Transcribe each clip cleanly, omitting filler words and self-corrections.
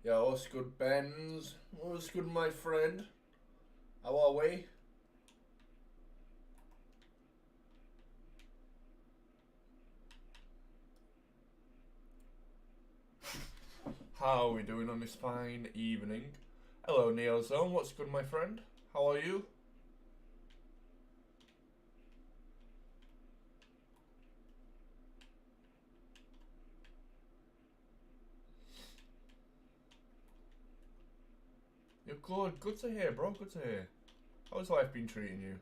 Yeah, what's good, Benz? What's good, my friend? How are we? How are we doing on this fine evening? Hello, Neozone. What's good, my friend? How are you? You're good. Good to hear, bro. Good to hear. How's life been treating you?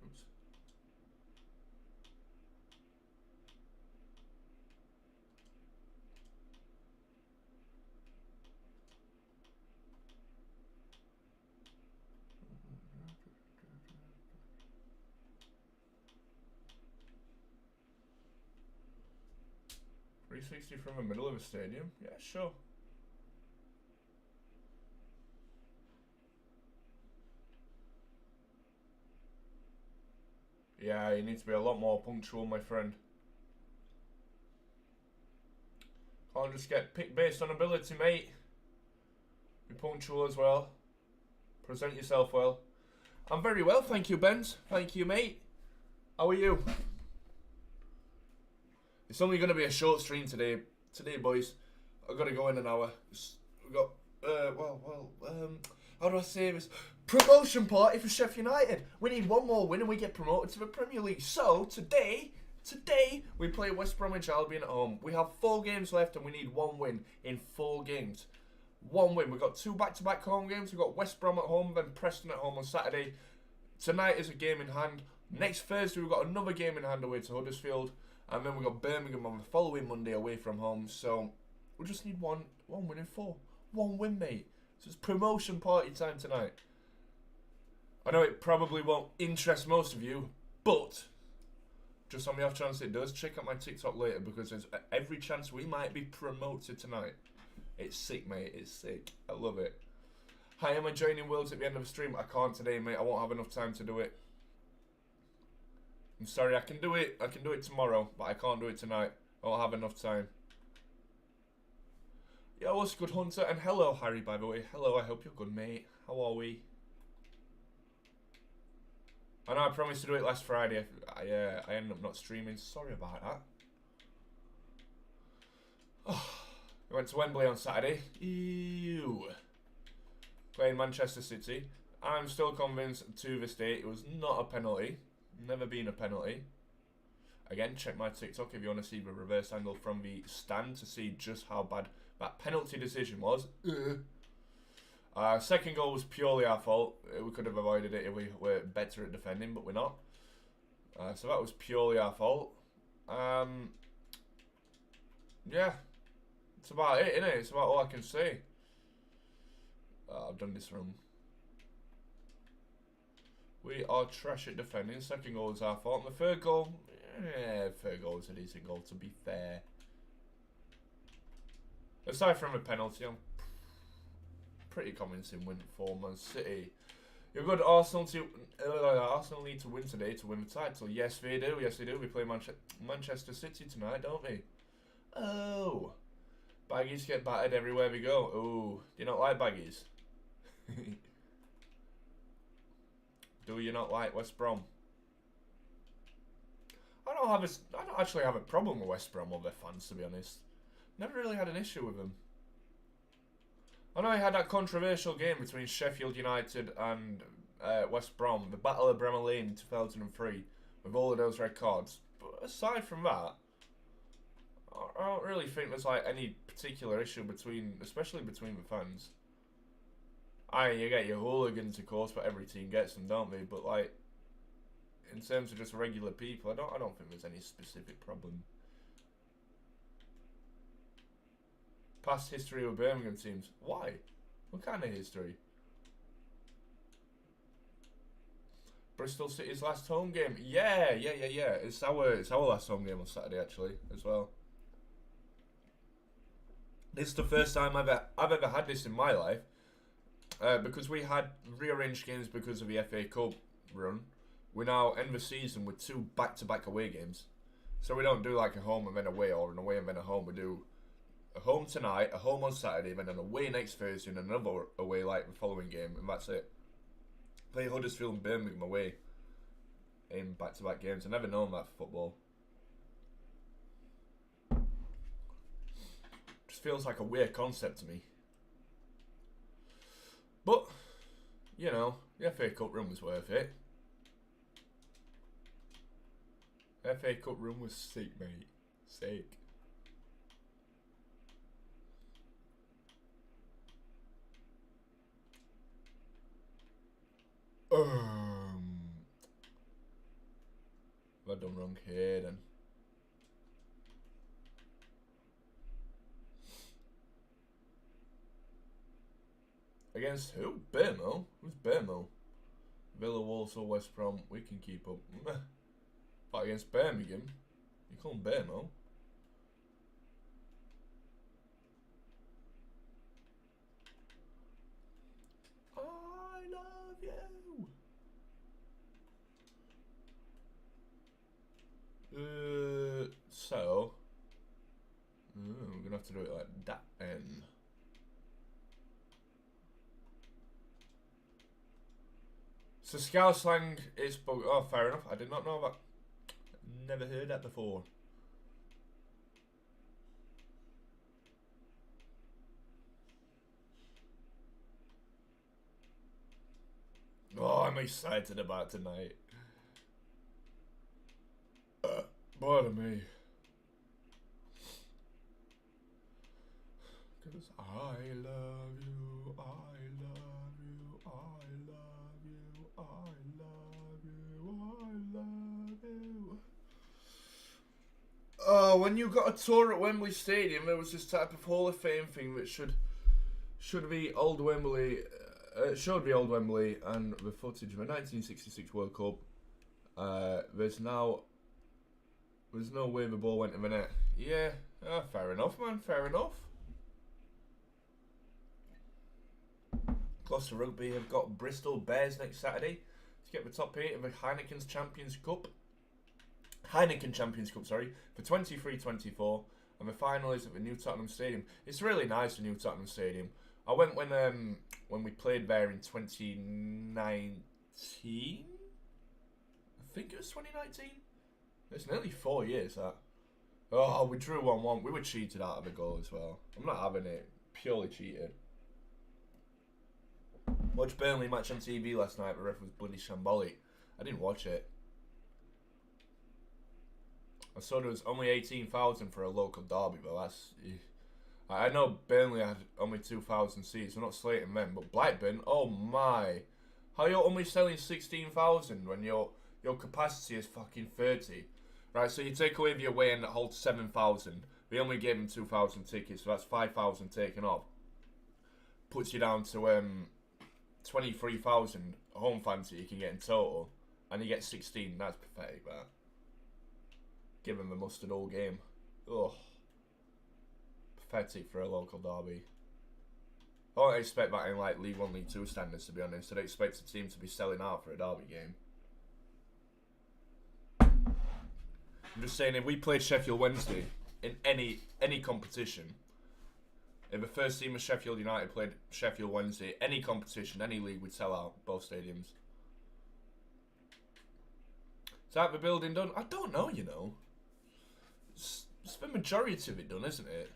Oops. 360 from the middle of a stadium? Yeah, sure. Yeah, you need to be a lot more punctual, my friend. Can't just get picked based on ability, mate. Be punctual as well. Present yourself well. I'm very well, thank you, Benz. Thank you, mate. How are you? It's only going to be a short stream today, boys. I've got to go in an hour. We've got, how do I say this? Promotion party for Sheffield United. We need one more win and we get promoted to the Premier League. So, today, we play West Bromwich Albion at home. We have 4 games left and we need one win in 4 games. One win. We've got 2 back-to-back home games. We've got West Brom at home, then Preston at home on Saturday. Tonight is a game in hand. Next Thursday, we've got another game in hand away to Huddersfield. And then we've got Birmingham on the following Monday away from home. So, we just need one win in 4. One win, mate. So it's promotion party time tonight. I know it probably won't interest most of you, but just on the off chance it does, check out my TikTok later because there's every chance we might be promoted tonight. It's sick, mate. It's sick. I love it. Hi, am I joining Worlds at the end of the stream? I can't today, mate. I won't have enough time to do it. I'm sorry, I can do it. I can do it tomorrow, but I can't do it tonight. I won't have enough time. Yo, what's good, Hunter? And hello, Harry, by the way. Hello, I hope you're good, mate. How are we? I know I promised to do it last Friday. I ended up not streaming. Sorry about that. Oh, I went to Wembley on Saturday. Ew. Playing Manchester City. I'm still convinced to this day it was not a penalty. Never been a penalty. Again, check my TikTok if you want to see the reverse angle from the stand to see just how bad that penalty decision was. Second goal was purely our fault. We could have avoided it if we were better at defending, but we're not. So that was purely our fault. Yeah. It's about it, innit? It's about all I can say. I've done this wrong. We are trash at defending. Second goal is our fault. And the third goal, third goal is a decent goal, to be fair. Aside from a penalty, I'm pretty convincing win for Man City. You're good. Arsenal need to win today to win the title. Yes, they do. Yes, they do. We play Manchester City tonight, don't we? Oh. Baggies get battered everywhere we go. Oh. Do you not like baggies? Do you not like West Brom? I don't actually have a problem with West Brom or their fans, to be honest. Never really had an issue with them. I know I had that controversial game between Sheffield United and West Brom, the Battle of Bramall Lane in 2003, with all of those red cards. But aside from that, I don't really think there's like any particular issue especially between the fans. You get your hooligans, of course, but every team gets them, don't they? But like, in terms of just regular people, I don't think there's any specific problem. Past history with Birmingham teams. Why? What kind of history? Bristol City's last home game. Yeah. It's our last home game on Saturday, actually, as well. It's the first time I've ever had this in my life. Because we had rearranged games because of the FA Cup run. We now end the season with 2 back-to-back away games. So we don't do like a home and then away, or an away and then a home. We do a home tonight, a home on Saturday, then an away next Thursday, and another away like the following game, and that's it. Play Huddersfield and Birmingham away in back-to-back games. I've never known that for football. Just feels like a weird concept to me. But, you know, the FA Cup run was worth it. FA Cup run was sick, mate. Sick. What have I done wrong here then? Against who? Bournemouth? Who's Bournemouth? Villa, Walsall, West Brom. We can keep up. But against Birmingham, you call them Bournemouth. I love you. So we're gonna have to do it like that then. So Scout slang is oh, fair enough. I did not know that. Never heard that before. Oh, I'm excited about tonight. Pardon me. Cause I love you, I love you, I love you, I love you, I love you. When you got a tour at Wembley Stadium, there was this type of Hall of Fame thing that should be Old Wembley. Showed the Old Wembley and the footage of the 1966 World Cup. There's no way the ball went in the net. Yeah, fair enough, man. Fair enough. Gloucester Rugby have got Bristol Bears next Saturday to get the top 8 of the Heineken Champions Cup, sorry, for 23-24, and the final is at the New Tottenham Stadium. It's really nice, the New Tottenham Stadium. I went when we played there in 2019. I think it was 2019. It's nearly 4 years, that. Oh, we drew 1-1. We were cheated out of the goal as well. I'm not having it. Purely cheated. Watched Burnley match on TV last night. The ref was bloody shambolic. I didn't watch it. I saw there was only 18,000 for a local derby, but that's... I know Burnley had only 2,000 seats. We're not slating them, but Blackburn, oh my. How you're only selling 16,000 when your capacity is fucking 30? Right, so you take away the away end that holds 7,000. We only gave them 2,000 tickets, so that's 5,000 taken off. Puts you down to 23,000 home fans that you can get in total, and you get 16. That's pathetic, that. Give them the mustard all game. Ugh. Pathetic for a local derby. I don't expect that in like League 1, League 2 standards, to be honest. I'd expect a team to be selling out for a derby game. I'm just saying, if we played Sheffield Wednesday in any competition, if the first team of Sheffield United played Sheffield Wednesday, any competition, any league would sell out both stadiums. Is that the building done? I don't know, you know. It's the majority of it done, isn't it?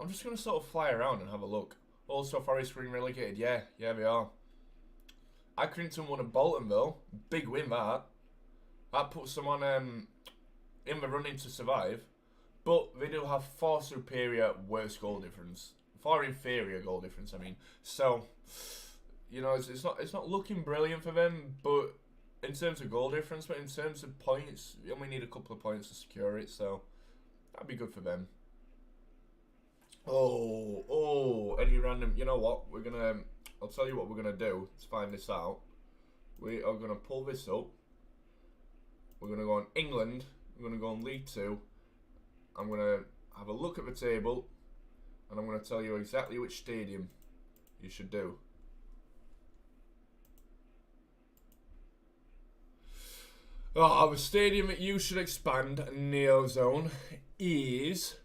I'm just going to sort of fly around and have a look. Also, Forest Green relegated. Yeah, they are. Accrington won at Bolton, though. Big win, that. That puts them on in the running to survive. But they do have far superior, worse goal difference. Far inferior goal difference, I mean. So, you know, it's not looking brilliant for them, but in terms of goal difference, but in terms of points, we only need a couple of points to secure it, so that'd be good for them. Oh, any random... You know what? I'll tell you what we're going to do to find this out. We are going to pull this up. We're going to go on England. We're going to go on League 2. I'm going to have a look at the table. and I'm going to tell you exactly which stadium you should do. Oh, the stadium that you should expand, Neo Zone, is...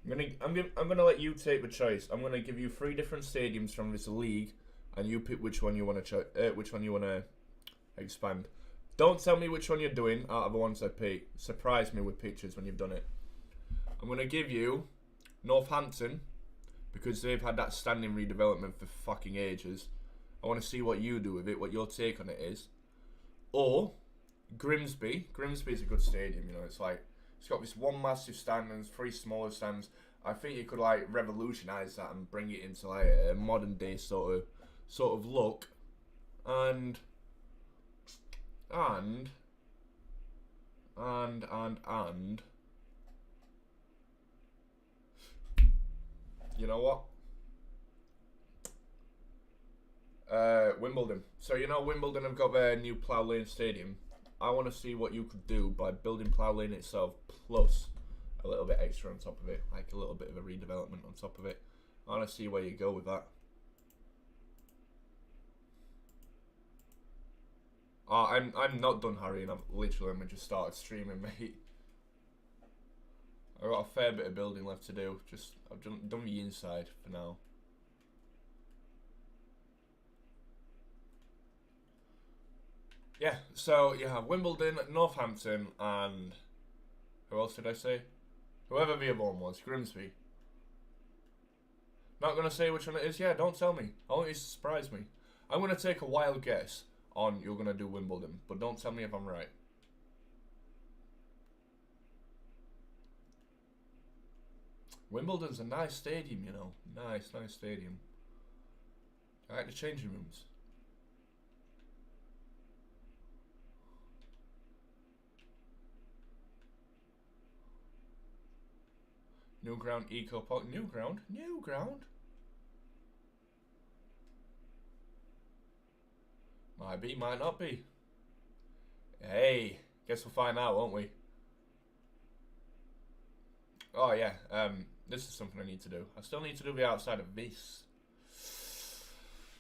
I'm gonna let you take the choice. I'm gonna give you 3 different stadiums from this league, and you pick which one you want to expand. Don't tell me which one you're doing out of the ones I pick. Surprise me with pictures when you've done it. I'm gonna give you Northampton because they've had that standing redevelopment for fucking ages. I want to see what you do with it, what your take on it is. Or Grimsby. Grimsby's a good stadium. You know, it's got this one massive stand and 3 smaller stands. I think you could like revolutionise that and bring it into like a modern day sort of look, and you know what? Wimbledon. So you know Wimbledon have got their new Plough Lane Stadium. I want to see what you could do by building Plough Lane itself plus a little bit extra on top of it, like a little bit of a redevelopment on top of it. I want to see where you go with that. Oh, I'm not done, Harry, and I've just started streaming, mate. I've got a fair bit of building left to do. I've done the inside for now. Yeah, so you have Wimbledon, Northampton, and who else did I say? Whoever the other one was, Grimsby. Not gonna say which one it is. Yeah, don't tell me. I want you to surprise me. I'm gonna take a wild guess on you're gonna do Wimbledon, but don't tell me if I'm right. Wimbledon's a nice stadium, you know. Nice stadium. I like the changing rooms. New Ground Eco Park. New Ground? Might be, might not be. Hey, guess we'll find out, won't we? Oh yeah, this is something I need to do. I still need to do the outside of this.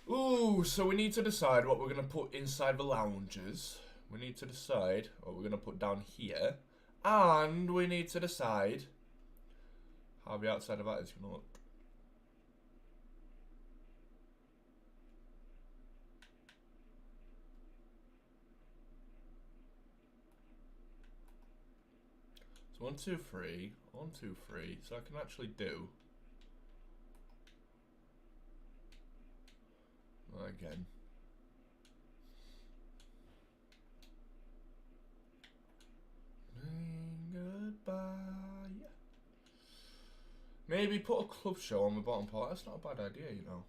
Ooh, so we need to decide what we're going to put inside the lounges. We need to decide what we're going to put down here. And we need to decide how the outside of that is going to look. So 1, 2, 3. 1, 2, 3. So I can actually do... Again. Goodbye. Maybe put a club show on the bottom part. That's not a bad idea, you know.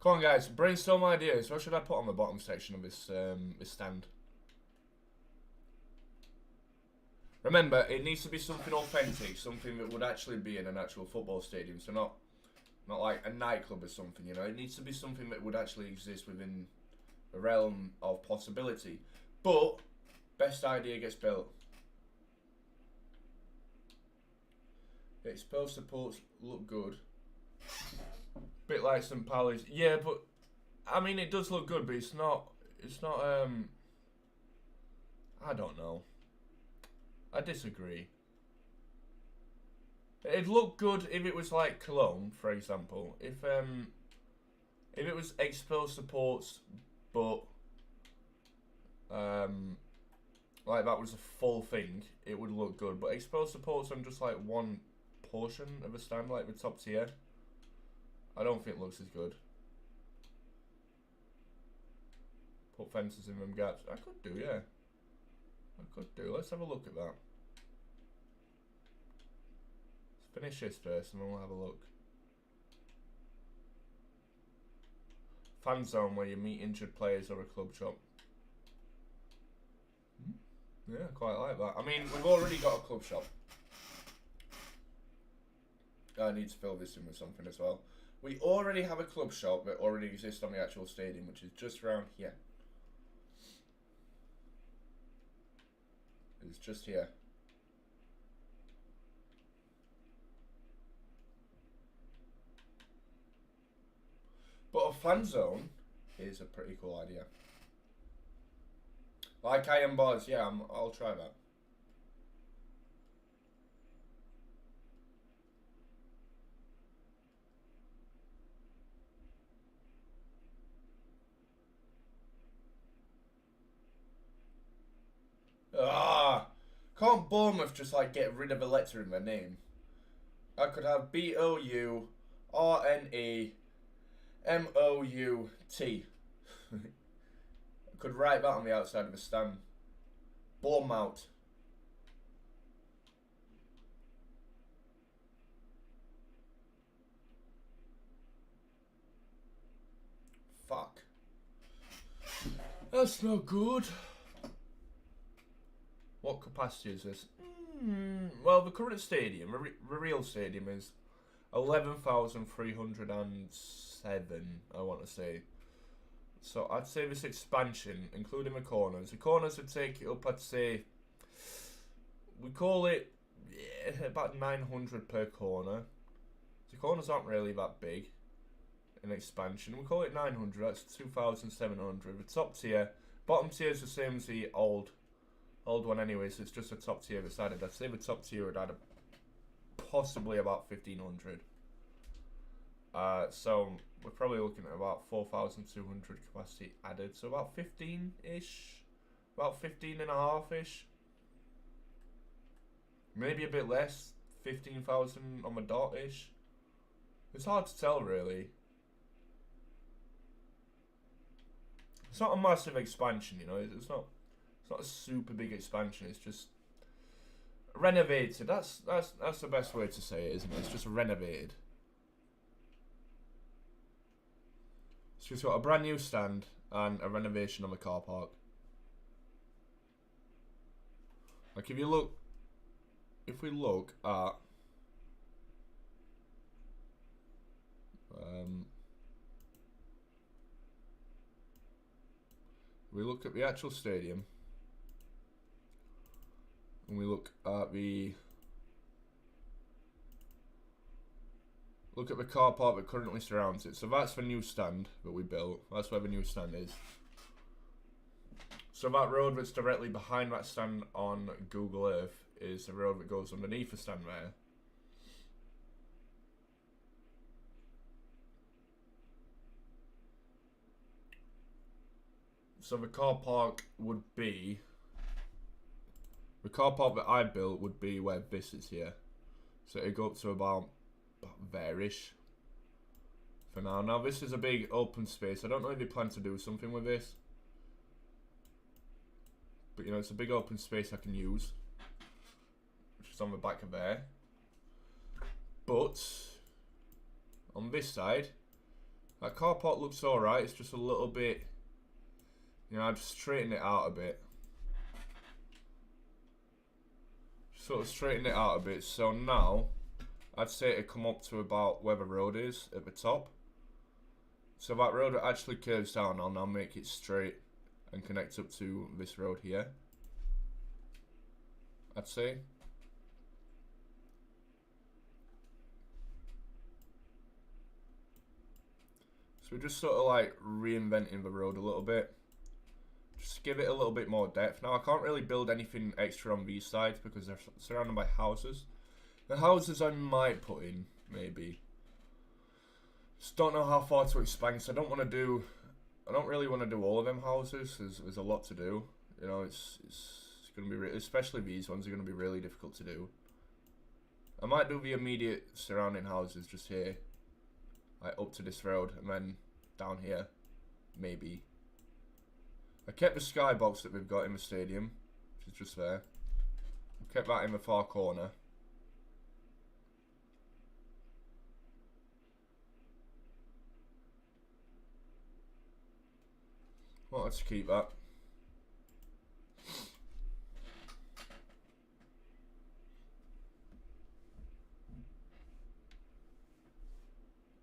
Come on, guys. Brainstorm ideas. What should I put on the bottom section of this this stand? Remember, it needs to be something authentic, something that would actually be in an actual football stadium. So not like a nightclub or something, you know. It needs to be something that would actually exist within the realm of possibility. But best idea gets built. Exposed supports look good. Bit like St. Pally's. Yeah, but I mean it does look good, but it's not I don't know. I disagree. It'd look good if it was like Cologne, for example. If it was exposed supports, but like that was a full thing, it would look good. But exposed supports on just like one portion of a stand, like the top tier, I don't think it looks as good. Put fences in them gaps. I could do, yeah. I could do. Let's have a look at that. Let's finish this first and then we'll have a look. Fan zone where you meet injured players or a club shop. Yeah, quite like that. I mean, we've already got a club shop. I need to fill this in with something as well. We already have a club shop that already exists on the actual stadium, which is just around here. It's just here. fan zone is a pretty cool idea. Like iron bars, yeah, I'll try that. Can't Bournemouth just like get rid of a letter in their name? I could have BOURNEMOUT. I could write that on the outside of the stand. Bournemouth. Fuck. That's not good. What capacity is this? Well, the current stadium, the real stadium, is 11,307, I want to say. So I'd say this expansion, including the corners would take it up, I'd say, we call it about 900 per corner. The corners aren't really that big in expansion. We call it 900, that's 2,700. The top tier, bottom tier is the same as the old one anyway, so it's just a top tier that's added. I'd say the top tier would add possibly about 1,500. So we're probably looking at about 4,200 capacity added, so about 15-ish, about 15.5-ish. Maybe a bit less, 15,000 on the dot-ish. It's hard to tell, really. It's not a massive expansion, you know. It's not a super big expansion. It's just renovated. That's the best way to say it, isn't it? It's just renovated. It's just got a brand new stand and a renovation on the car park. Like if we look at we look at the actual stadium, and we look at the car park that currently surrounds it. So that's the new stand that we built. That's where the new stand is. So that road that's directly behind that stand on Google Earth is the road that goes underneath the stand there. So the car park would be... The car park that I built would be where this is here. So it'd go up to about there-ish for now. Now this is a big open space. I don't know if they plan to do something with this. But you know, it's a big open space I can use. Which is on the back of there. But on this side, that car park looks alright. It's just a little bit... You know, I've straightened it out a bit. Sort of straightened it out a bit. So now, I'd say it'd come up to about where the road is at the top. So that road actually curves down. I'll now make it straight and connect up to this road here, I'd say. So we're just sort of like reinventing the road a little bit. Just give it a little bit more depth. Now I can't really build anything extra on these sides because they're surrounded by houses. The houses I might put in, maybe. Just don't know how far to expand, so I don't really want to do all of them houses. There's a lot to do. You know, it's going to be, especially these ones are going to be really difficult to do. I might do the immediate surrounding houses just here. Like up to this road and then down here, maybe. I kept the skybox that we've got in the stadium, which is just there. I kept that in the far corner. Well, let's keep that.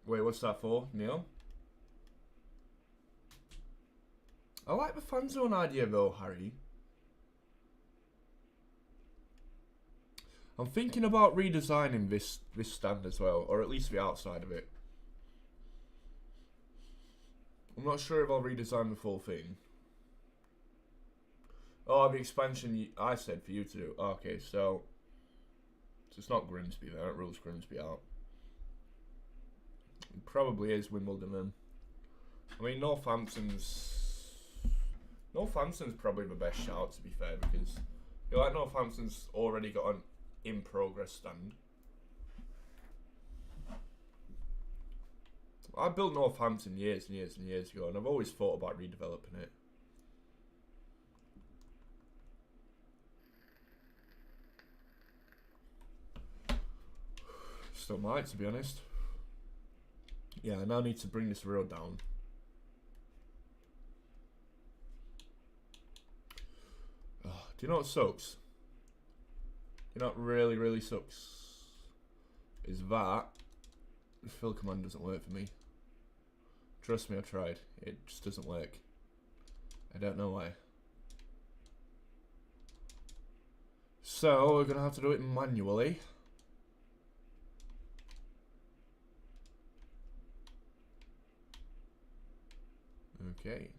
Wait, what's that for, Neil? I like the fan zone idea though, Harry. I'm thinking about redesigning this stand as well, or at least the outside of it. I'm not sure if I'll redesign the full thing. Oh, the expansion I said for you to do. Okay, so it's not Grimsby then. It rules Grimsby out. It probably is Wimbledon then. I mean, Northampton's probably the best shout, to be fair, because Northampton's already got an in progress stand. I built Northampton years and years and years ago, and I've always thought about redeveloping it. Still might, to be honest. Yeah, I now need to bring this road down. Oh, do you know what sucks? You know what really, really sucks? Is that the fill command doesn't work for me. Trust me, I tried. It just doesn't work. I don't know why. So, we're going to have to do it manually. Okay.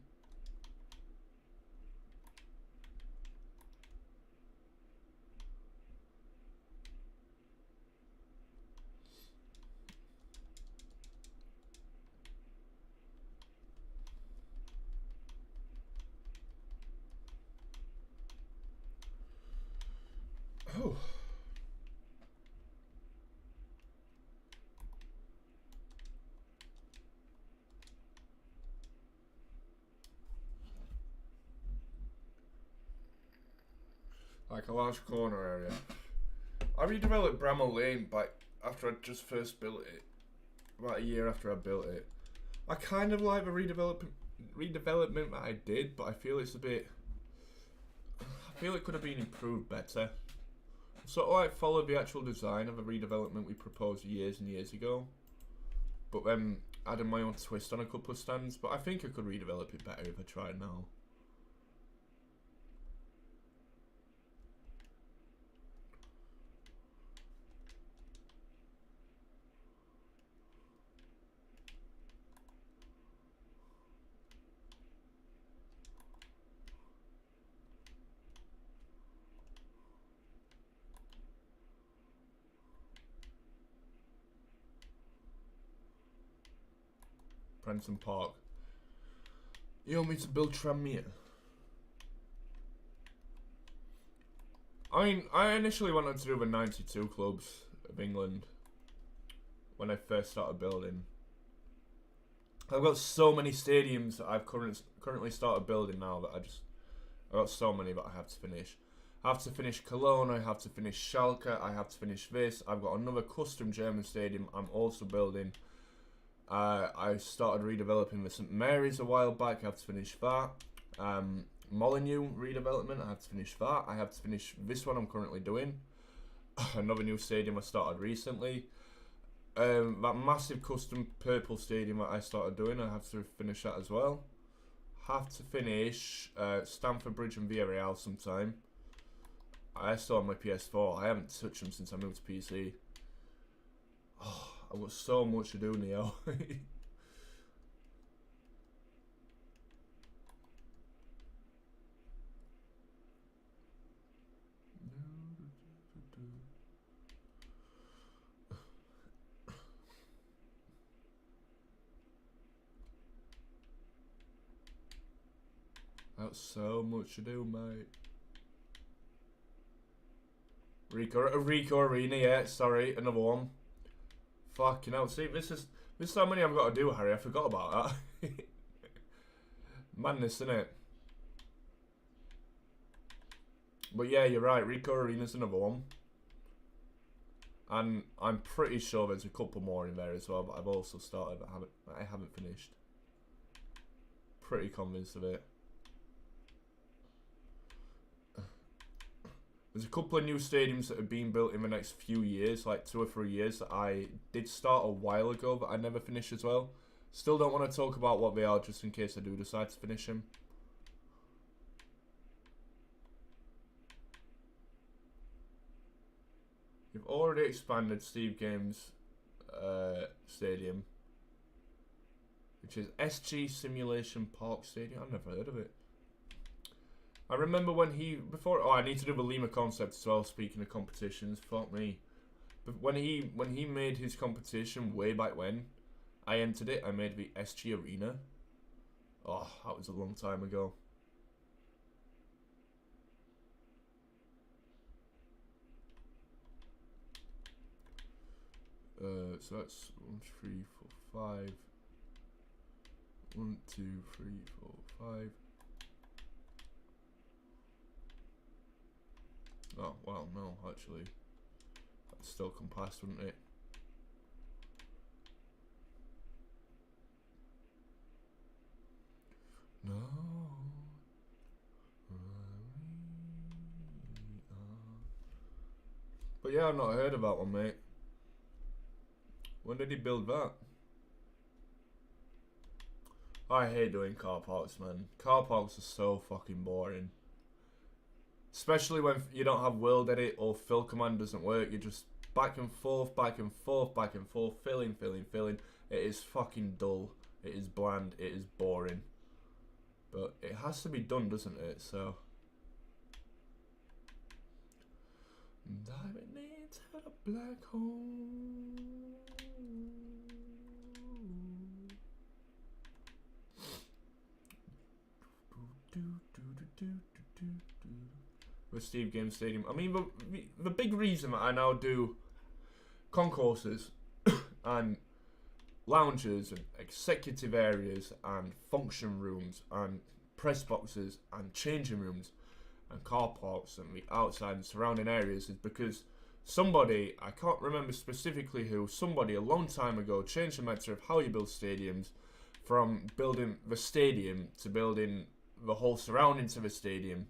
Oh. Like a large corner area. I redeveloped Bramall Lane after I just first built it. About a year after I built it. I kind of like the redevelopment that I did, but I feel it's a bit... I feel it could have been improved better. Sort of like followed the actual design of a redevelopment we proposed years and years ago, but then added my own twist on a couple of stands. But I think I could redevelop it better if I tried now. Prenton Park. You want me to build Tranmere? I mean, I initially wanted to do the 92 clubs of England when I first started building. I've got so many stadiums that I've currently started building now that I've got so many that I have to finish. I have to finish Cologne, I have to finish Schalke, I have to finish this. I've got another custom German stadium I'm also building. I started redeveloping the St Mary's a while back. I have to finish that. Molyneux redevelopment, I have to finish that. I have to finish this one I'm currently doing. Another new stadium I started recently. That massive custom purple stadium that I started doing, I have to finish that as well. Have to finish Stamford Bridge and Villarreal sometime. I still have my PS4. I haven't touched them since I moved to PC. Oh, I've got so much to do, Neo. That's so much to do, mate. Rico Arena, yeah, sorry, another one. Fucking hell, see, this is how many I've got to do, Harry. I forgot about that. Madness, isn't it? But yeah, you're right, Rico Arena's another one. And I'm pretty sure there's a couple more in there as well, but I've also started, but I haven't finished. Pretty convinced of it. There's a couple of new stadiums that are being built in the next few years, like 2 or 3 years, that I did start a while ago, but I never finished as well. Still don't want to talk about what they are, just in case I do decide to finish them. You've already expanded Steve Games' stadium. which is SG Simulation Park Stadium. I've never heard of it. I remember when he I need to do the Lima concept as well. Speaking of competitions, fuck me. But when he made his competition way back when, I entered it. I made the SG Arena. Oh, that was a long time ago. So that's 1, 3, 4, 5. 1, 2, 3, 4, 5. Oh, well, no, actually. That'd still come past, wouldn't it? No. But yeah, I've not heard of that one, mate. When did he build that? I hate doing car parks, man. Car parks are so fucking boring. Especially when you don't have world edit or fill command doesn't work. You're just back and forth, back and forth, back and forth, filling. It is fucking dull. It is bland. It is boring. But it has to be done, doesn't it? So. Diving into the black hole. With Steve Game Stadium. I mean, the big reason that I now do concourses and lounges and executive areas and function rooms and press boxes and changing rooms and car parks and the outside and surrounding areas is because somebody, I can't remember specifically who, somebody a long time ago changed the method of how you build stadiums from building the stadium to building the whole surroundings of a stadium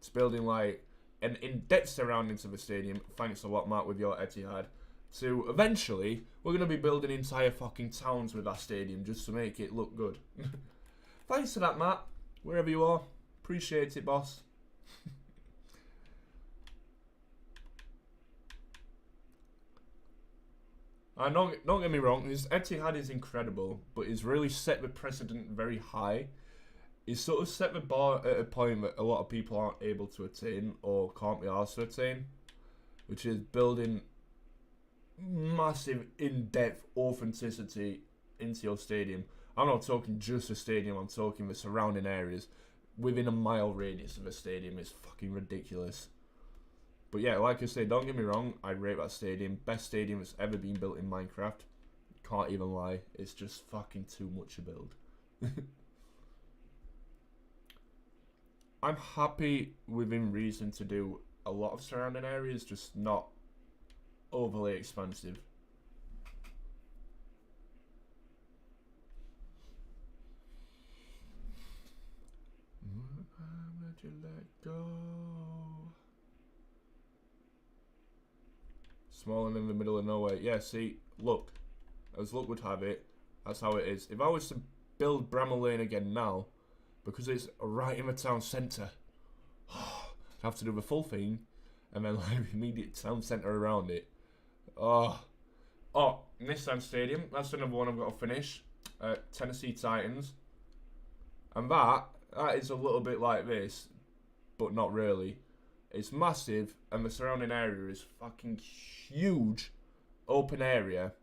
to building like an in-depth surroundings of a stadium. Thanks a lot, Matt, with your Etihad. To eventually, we're going to be building entire fucking towns with our stadium just to make it look good. Thanks for that, Matt. Wherever you are. Appreciate it, boss. Don't get me wrong, his Etihad is incredible, but he's really set the precedent very high. He's sort of set the bar at a point that a lot of people aren't able to attain or can't be asked to attain, which is building massive in-depth authenticity into your stadium. I'm not talking just a stadium, I'm talking the surrounding areas within a mile radius of a stadium. Is fucking ridiculous. But yeah, like I say, don't get me wrong, I rate that stadium. Best stadium that's ever been built in Minecraft. Can't even lie, it's just fucking too much to build. I'm happy within reason to do a lot of surrounding areas, just not overly expansive. Let you let go. Small and in the middle of nowhere. Yeah, see, look, as luck would have it, that's how it is. If I was to build Bramall Lane again now, because it's right in the town centre, I'd have to do the full thing, and then like immediate town centre around it. Oh, Nissan Stadium. That's another one I've got to finish. Tennessee Titans, and that is a little bit like this, but not really. It's massive, and the surrounding area is fucking huge, open area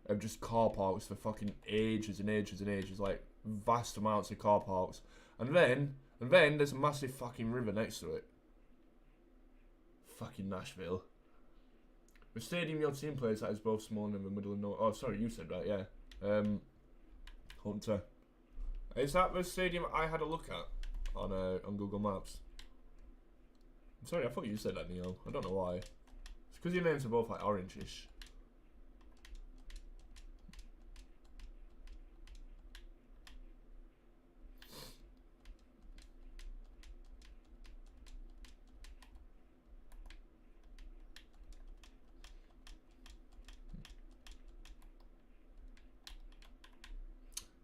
of just car parks for fucking ages and ages and ages, like vast amounts of car parks, and then there's a massive fucking river next to it. Fucking Nashville. The stadium your team plays at is both small and in the middle of nowhere. Oh, sorry, you said that, yeah. Hunter. Is that the stadium I had a look at on Google Maps? I'm sorry, I thought you said that, Neil. I don't know why. It's because your names are both like orange-ish.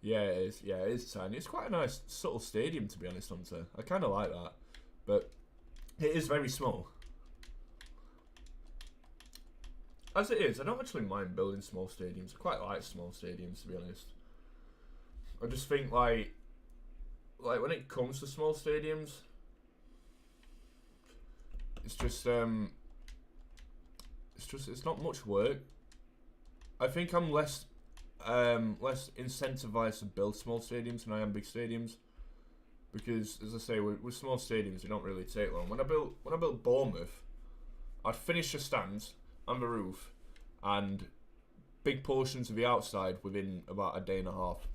Yeah, it is. Yeah, it is tiny. It's quite a nice, subtle stadium, to be honest, Hunter. I kind of like that. But it is very small. As it is, I don't actually mind building small stadiums. I quite like small stadiums, to be honest. I just think like when it comes to small stadiums, it's not much work. I think I'm less incentivized to build small stadiums than I am big stadiums, because as I say, with small stadiums, they don't really take long. When I built Bournemouth, I'd finish the stands and the roof and big portions of the outside within about a day and a half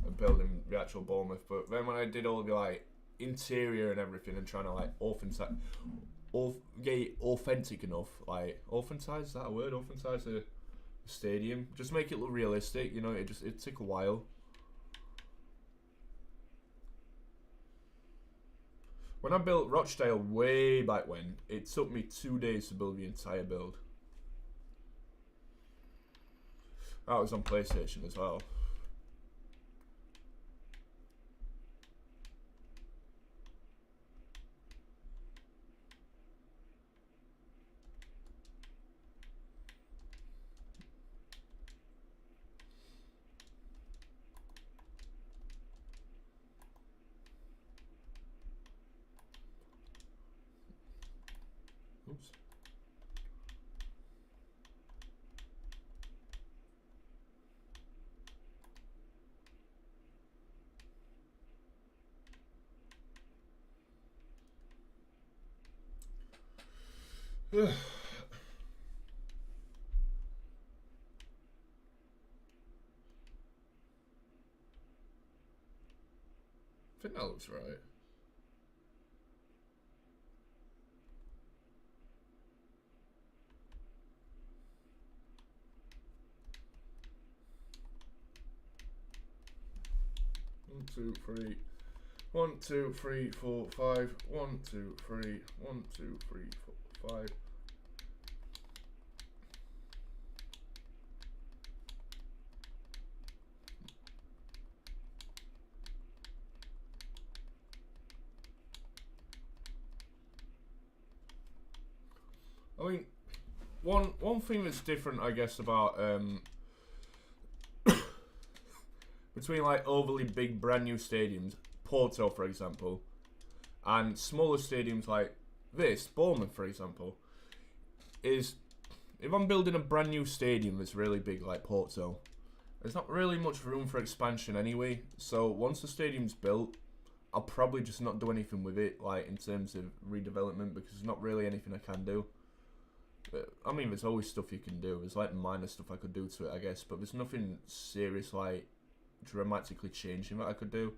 of building the actual Bournemouth. But then when I did all the like interior and everything and trying to like get it authentic enough, like authentize, is that a word? Authentize the stadium, just make it look realistic, you know, it took a while. When I built Rochdale way back when, it took me 2 days to build the entire build. That was on PlayStation as well. Oops. I think that looks right. One, two, three. 1, 2, 3, 4, 5. 1, 2, 3. 1, 2, 3, 4, 5. I mean, one thing that's different, I guess, about between like overly big brand new stadiums, Porto for example, and smaller stadiums like this, Bournemouth for example, is if I'm building a brand new stadium that's really big like Porto, there's not really much room for expansion anyway. So once the stadium's built, I'll probably just not do anything with it, like in terms of redevelopment, because there's not really anything I can do. I mean, there's always stuff you can do. There's like minor stuff I could do to it, I guess, but there's nothing serious like dramatically changing that I could do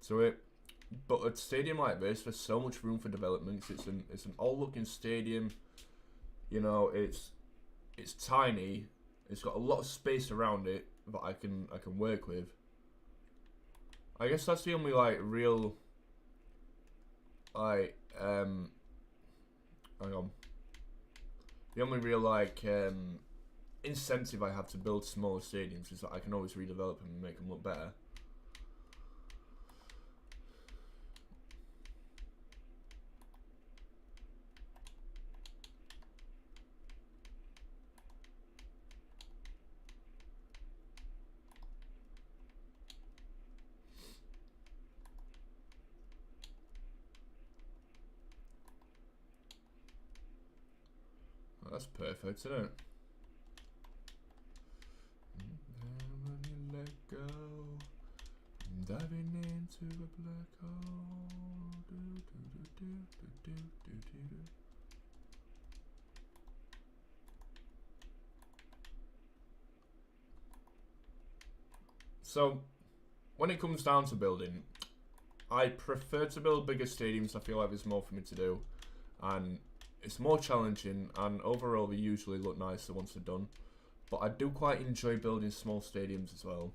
to it. But a stadium like this, there's so much room for development. It's an old-looking stadium. You know, it's tiny. It's got a lot of space around it that I can work with. I guess that's the only like real like hang on. The only real like incentive I have to build smaller stadiums is that I can always redevelop them and make them look better. That's perfect, isn't it? When you let go, I'm diving into a black hole. So, when it comes down to building, I prefer to build bigger stadiums. I feel like there's more for me to do, and it's more challenging, and overall they usually look nicer once they're done. But I do quite enjoy building small stadiums as well,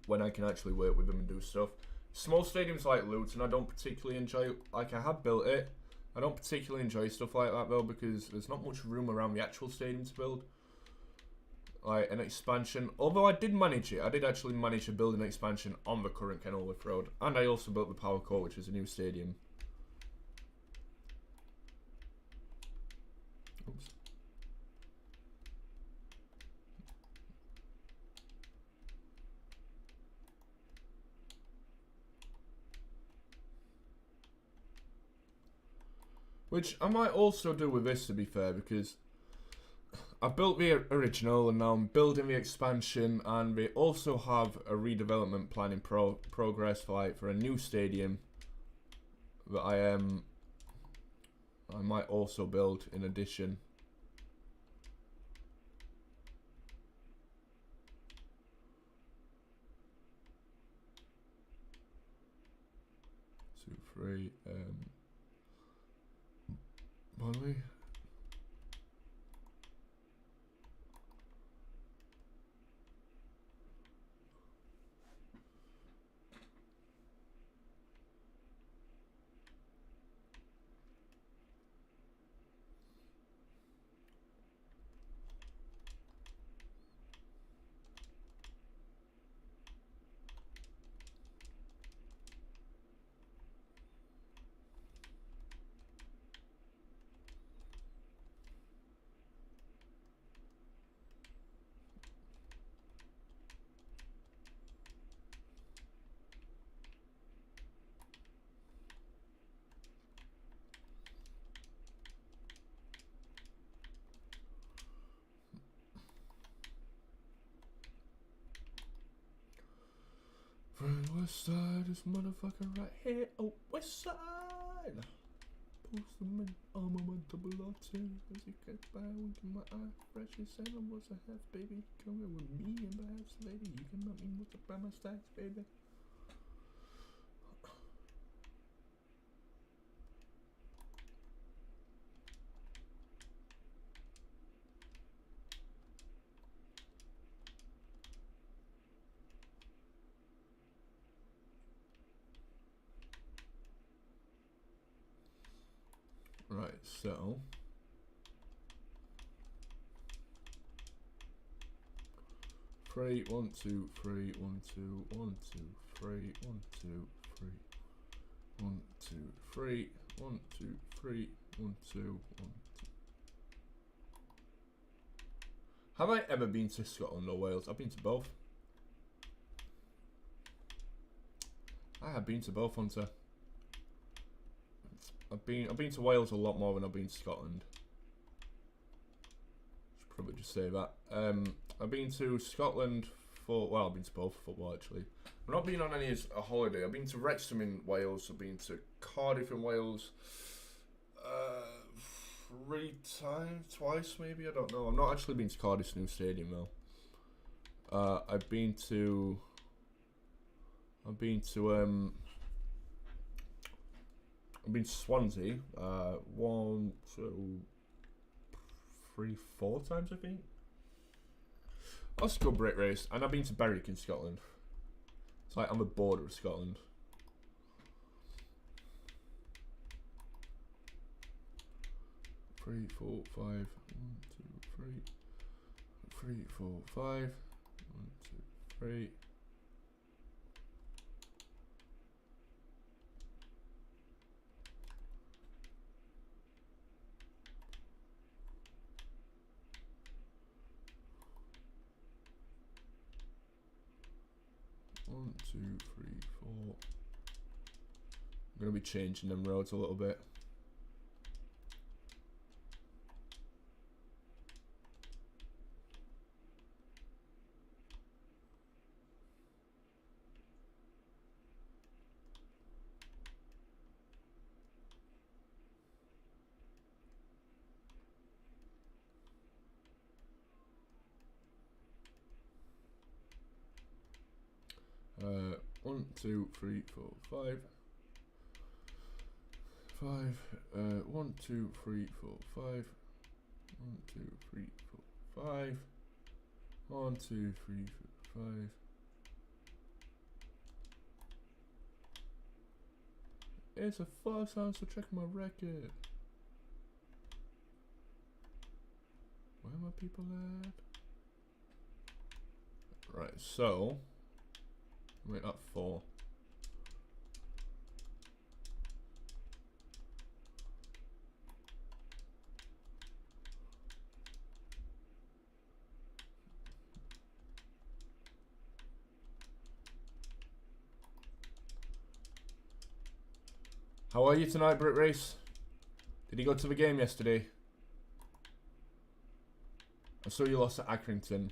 when I can actually work with them and do stuff. Small stadiums like Luton I don't particularly enjoy. Like, I have built it, I don't particularly enjoy stuff like that though, because there's not much room around the actual stadium to build like an expansion. Although I did manage it, I did actually manage to build an expansion on the current Kenilworth Road, and I also built the Power Court, which is a new stadium. Oops. Which I might also do with this, to be fair, because I've built the original and now I'm building the expansion, and we also have a redevelopment plan in progress for a new stadium that I might also build in addition. Two, three, by the way. From west side, this motherfucker right here. Oh, west side. Post them in armor with double R2. As you get by, winking my eye. Freshly said I was a half baby. Come here with me and the house lady. You can knock me with the by my stacks, baby. Right, so 3, 1, 2, 3, 1, 2, 1, 2, 3, 1, 2, 3, 1, 2, 3, 1, 2, 3, 1, 2, 1, 2. Have I ever been to Scotland or Wales? I've been to both. I have been to both, Hunter. I've been to Wales a lot more than I've been to Scotland. Should probably just say that. I've been to Scotland for, well, I've been to both football actually. I've not been on any as a holiday. I've been to Wrexham in Wales. I've been to Cardiff in Wales. 3 times, twice maybe. I don't know. I've not actually been to Cardiff's new stadium though. I've been to Swansea 1, 2, 3, 4 times I think. That's a good Brit race. And I've been to Berwick in Scotland. It's like on the border of Scotland. Three, 4, 5. 1, 2, 3. 3, 4, 5. 1, 2, 3. One, 2, 3, 4. I'm going to be changing them roads a little bit. One, 2, 3, 4, 5. 1, 2, 3, 4, 5. 1, 2, 3, 4, 5. 1, 2, 3, 4, 5. It's a false sound, so check my record. Where are my people at? Right, so make that 4. How are you tonight, Brit Race? Did he go to the game yesterday? I saw you lost at Accrington.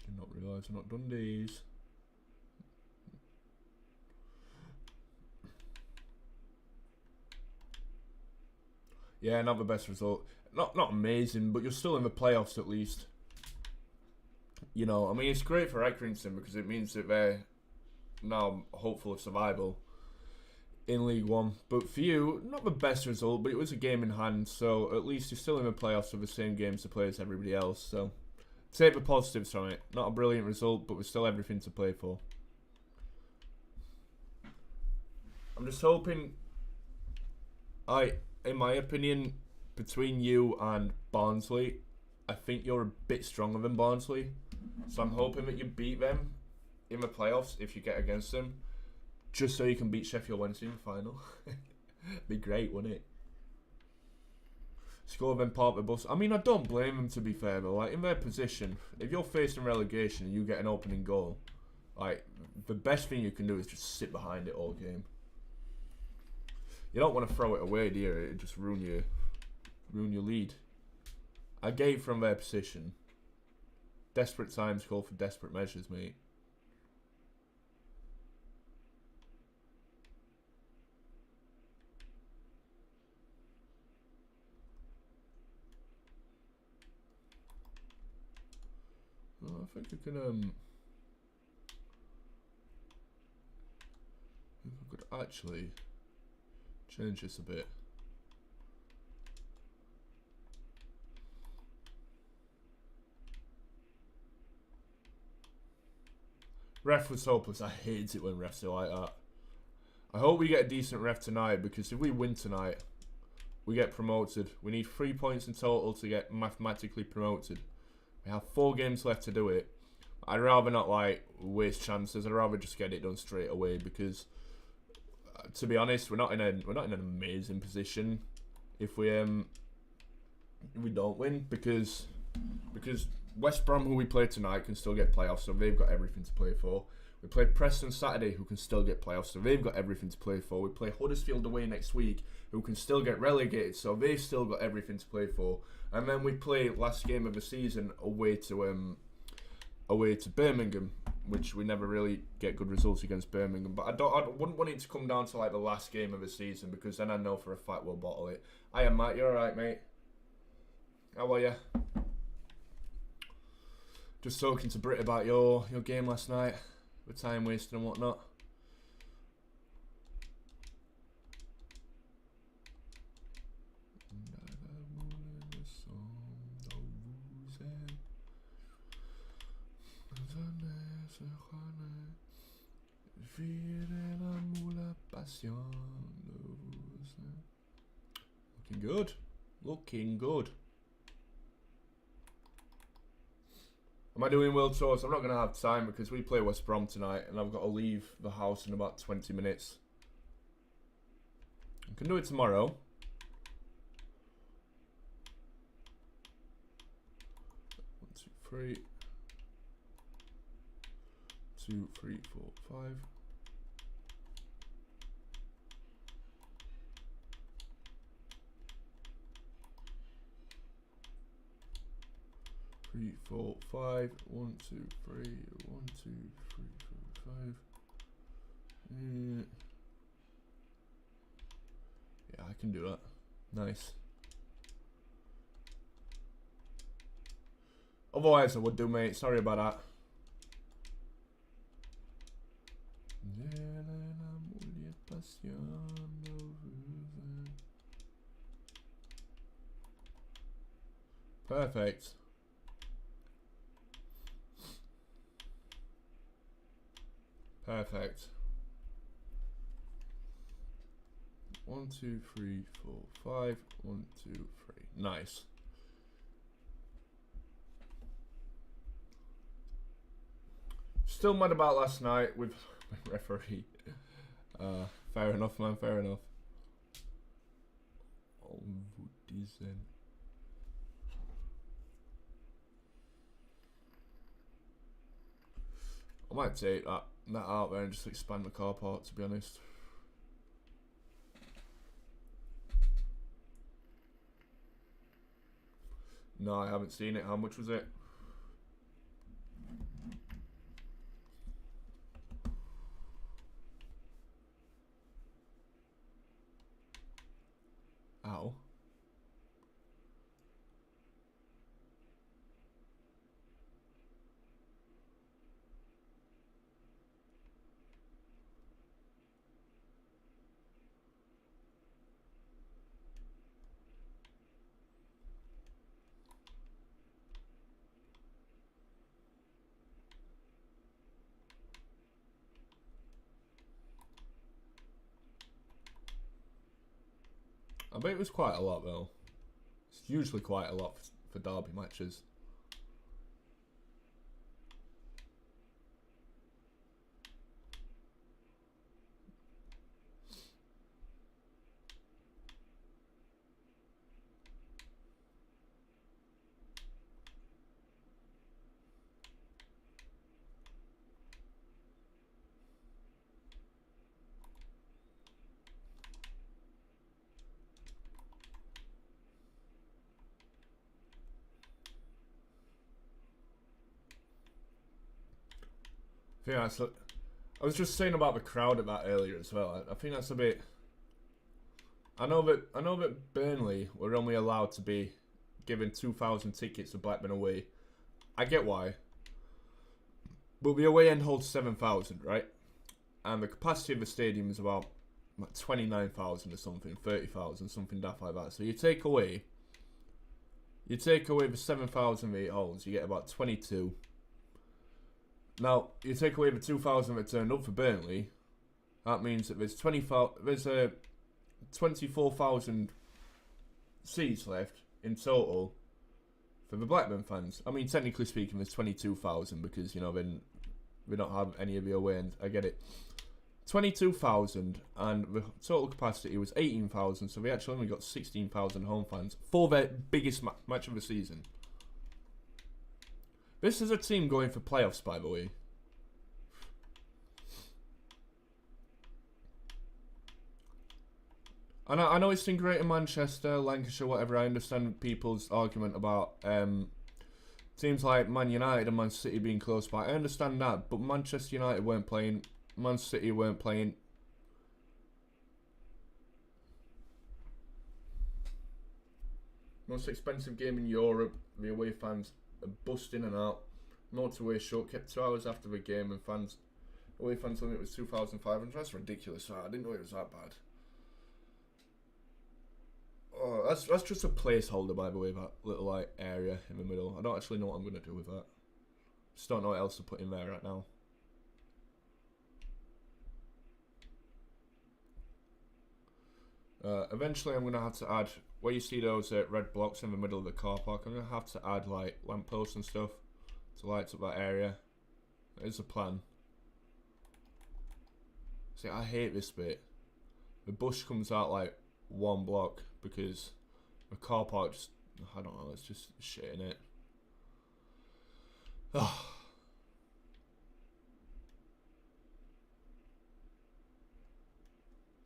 Did not realise I've not done these. Yeah, not the best result. Not amazing, but you're still in the playoffs at least. You know, I mean, it's great for Accrington because it means that they're now hopeful of survival in League One. But for you, not the best result, but it was a game in hand, so at least you're still in the playoffs with the same games to play as everybody else. So take the positives from it. Not a brilliant result, but there's still everything to play for. I'm just hoping, in my opinion, between you and Barnsley, I think you're a bit stronger than Barnsley. So I'm hoping that you beat them in the playoffs if you get against them, just so you can beat Sheffield Wednesday in the final. Be great, wouldn't it? Score them part of the bus. I mean, I don't blame them, to be fair, though. Like, in their position, if you're facing relegation and you get an opening goal, like, the best thing you can do is just sit behind it all game. You don't want to throw it away, do you? It just ruin your lead. I gave from their position. Desperate times call for desperate measures, mate. Well, I think I could actually change this a bit. Ref was hopeless. I hate it when refs are like that. I hope we get a decent ref tonight, because if we win tonight, we get promoted. We need 3 points in total to get mathematically promoted. We have 4 games left to do it. I'd rather not like waste chances. I'd rather just get it done straight away, because to be honest, we're not in an amazing position if we don't win, because West Brom, who we play tonight, can still get playoffs, so they've got everything to play for. We play Preston Saturday, who can still get playoffs, so they've got everything to play for. We play Huddersfield away next week, who can still get relegated, so they've still got everything to play for. And then we play last game of the season away to Birmingham, which we never really get good results against Birmingham. But I wouldn't want it to come down to like the last game of the season, because then I know for a fact we'll bottle it. Hiya, Matt. You alright, mate? How are you? Just talking to Brit about your game last night, with time wasted and whatnot. Looking good. Looking good. Am I doing world tours? I'm not going to have time because we play West Brom tonight and I've got to leave the house in about 20 minutes. I can do it tomorrow. One, two, three. 2, 3, 4, 5. Three, 4, 5. 1, 2, 3. 1, 2, 3, 4, 5. Yeah, I can do that. Nice. Otherwise, I would do, mate. Sorry about that. Perfect. Perfect. 1, 2, 3, 4, 5. 1, 2, 3. Nice. Still mad about last night with my referee. Fair enough, man. Fair enough. I might take that. that out there and just expand the car park, to be honest. No, I haven't seen it. How much was it? Ow. I bet it was quite a lot though. It's usually quite a lot for derby matches. Yeah, I was just saying about the crowd at that earlier as well. I think that's a bit. I know that Burnley were only allowed to be given 2,000 tickets to Blackburn away. I get why, but the away end holds 7,000, right? And the capacity of the stadium is about 29,000 or something, 30,000, something daft like that. So you take away the 7,000 that it holds, you get about 22. Now, you take away the 2,000 that turned up for Burnley, that means that there's 24,000 seats left in total for the Blackburn fans. I mean, technically speaking, there's 22,000 because, you know, then we don't have any of the away end. I get it. 22,000 and the total capacity was 18,000, so we actually only got 16,000 home fans for their biggest match of the season. This is a team going for playoffs, by the way. And I know it's in Greater Manchester, Lancashire, whatever. I understand people's argument about teams like Man United and Man City being close by. I understand that, but Manchester United weren't playing. Man City weren't playing. Most expensive game in Europe. The away fans are busting and out. Motorway shut, kept 2 hours after the game, and away fans limit was 2,500. That's ridiculous. I didn't know it was that bad. Oh, that's just a placeholder, by the way, that little like area in the middle. I don't actually know what I'm gonna do with that. Just don't know what else to put in there right now. Eventually, I'm gonna have to add where you see those red blocks in the middle of the car park. I'm gonna have to add like lampposts and stuff to light up that area. That is the plan. See, I hate this bit. The bush comes out like one block because the car park just, I don't know, it's just shit in it.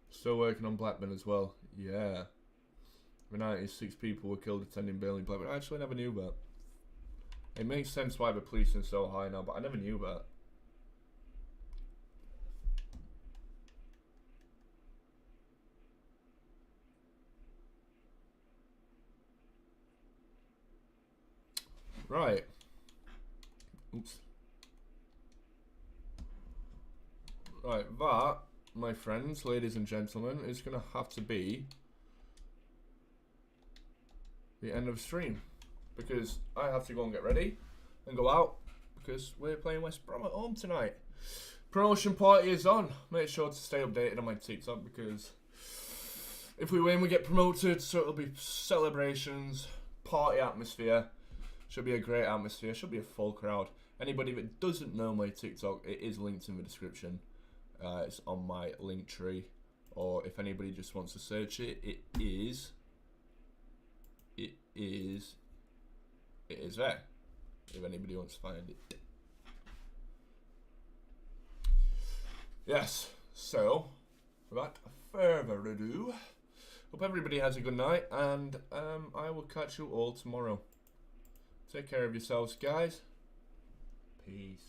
Still working on Blackburn as well. Yeah. The 96 people were killed attending Burnley Blackburn. I actually never knew that. It makes sense why the policing is so high now, but I never knew that. Right. Oops. Right, that, my friends, ladies and gentlemen, is going to have to be the end of the stream. Because I have to go and get ready and go out because we're playing West Brom at home tonight. Promotion party is on. Make sure to stay updated on my TikTok because if we win, we get promoted. So it'll be celebrations, party atmosphere. Should be a great atmosphere. Should be a full crowd. Anybody that doesn't know my TikTok, it is linked in the description. It's on my link tree. Or if anybody just wants to search it, it is there. If anybody wants to find it. Yes, so, without further ado, hope everybody has a good night, and I will catch you all tomorrow. Take care of yourselves, guys. Peace.